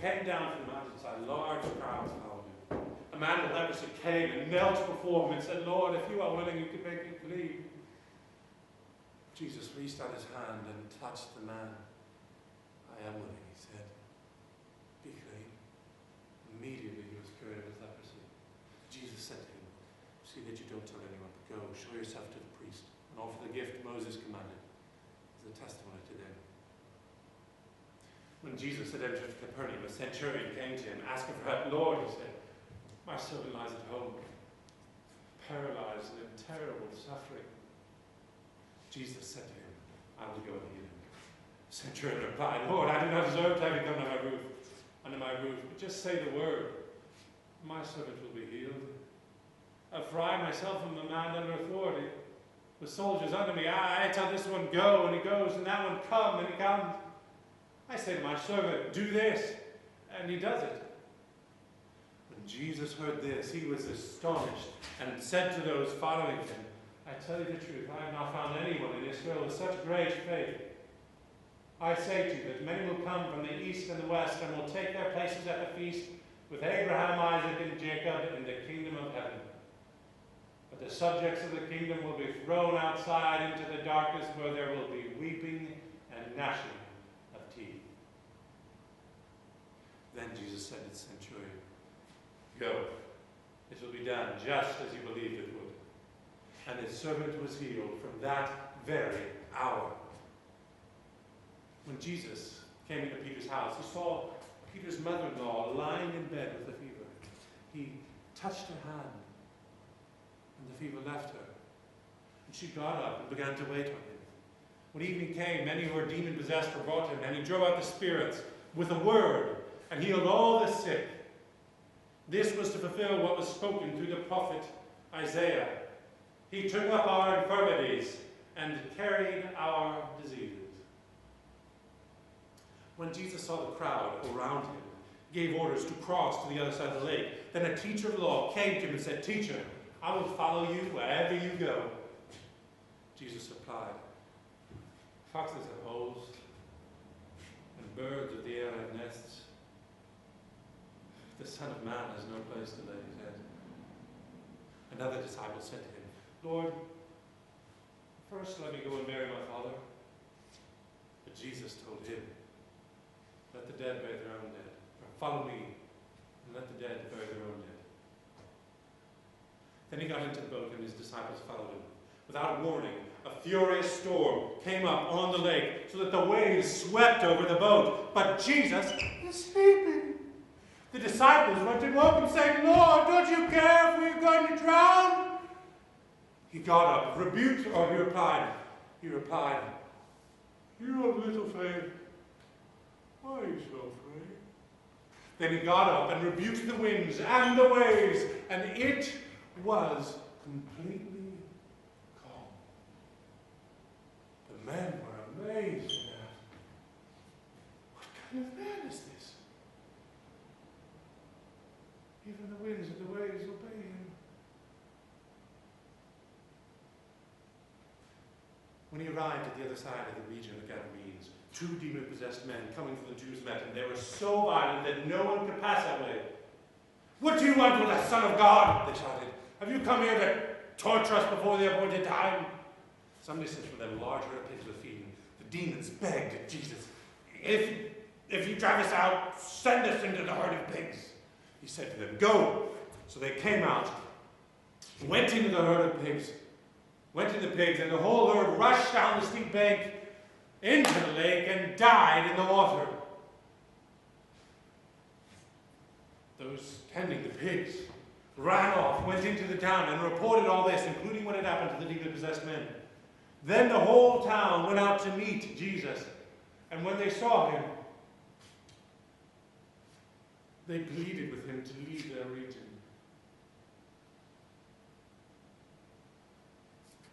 came down from the mountainside, large crowds followed him. A man with leprosy came and knelt before him and said, Lord, if you are willing, you can make me clean. Jesus reached out his hand and touched the man. I am willing, he said. Be clean. Immediately he was cured of his leprosy. Jesus said to him, see that you don't tell anyone, but go, show yourself to the priest, and offer the gift Moses commanded as a testimony to them. When Jesus had entered Capernaum, a centurion came to him, asking for help. Lord, he said, my servant lies at home, paralyzed and in terrible suffering. Jesus said to him, I will go and heal him. The centurion replied, Lord, I do not deserve to have you come under my roof, but just say the word. My servant will be healed. For I myself am a man under authority, with soldiers under me. I tell this one, go, and he goes, and that one, come, and he comes. I say to my servant, do this, and he does it. When Jesus heard this, he was astonished, and said to those following him, I tell you the truth, I have not found anyone in Israel with such great faith. I say to you that many will come from the east and the west, and will take their places at the feast with Abraham, Isaac, and Jacob in the kingdom of heaven. But the subjects of the kingdom will be thrown outside into the darkness, where there will be weeping and gnashing of teeth. Then Jesus said to the centurion, go, it will be done just as you believed it would. And his servant was healed from that very hour. When Jesus came into Peter's house, he saw Peter's mother-in-law lying in bed with a fever. He touched her hand, and the fever left her. And she got up and began to wait on him. When evening came, many who were demon-possessed were brought to him, and he drove out the spirits with a word and healed all the sick. This was to fulfill what was spoken through the prophet Isaiah. He took up our infirmities and carried our diseases. When Jesus saw the crowd around him, he gave orders to cross to the other side of the lake. Then a teacher of the law came to him and said, Teacher, I will follow you wherever you go. Jesus replied, foxes have holes, and birds of the air have nests. The Son of Man has no place to lay his head. Another disciple said to him, Lord, first let me go and bury my father. But Jesus told him, let the dead bury their own dead. Or follow me, and let the dead bury their own dead. Then he got into the boat, and his disciples followed him. Without warning, a furious storm came up on the lake, so that the waves swept over the boat. But Jesus was sleeping. The disciples went to woke him, saying, Lord, don't you care if we're going to drown? He got up, rebuked, or he replied, you have little faith. Why are you so afraid? Then he got up and rebuked the winds and the waves, and it was completely calm. The men were amazed and asked, what kind of man is this? Even the winds and the waves obey him. When he arrived at the other side of the region of the Gadarenes, 2 demon-possessed men coming from the Jews met him. They were so violent that no one could pass that way. What do you want with the Son of God? They shouted. Have you come here to torture us before the appointed time? Some distance from them, large herd of pigs were feeding. The demons begged Jesus, if you drive us out, send us into the herd of pigs. He said to them, go. So they came out, went into the herd of pigs, went to the pigs, and the whole herd rushed down the steep bank into the lake and died in the water. Those tending the pigs ran off, went into the town, and reported all this, including what had happened to the demon-possessed men. Then the whole town went out to meet Jesus, and when they saw him, they pleaded with him to leave their region.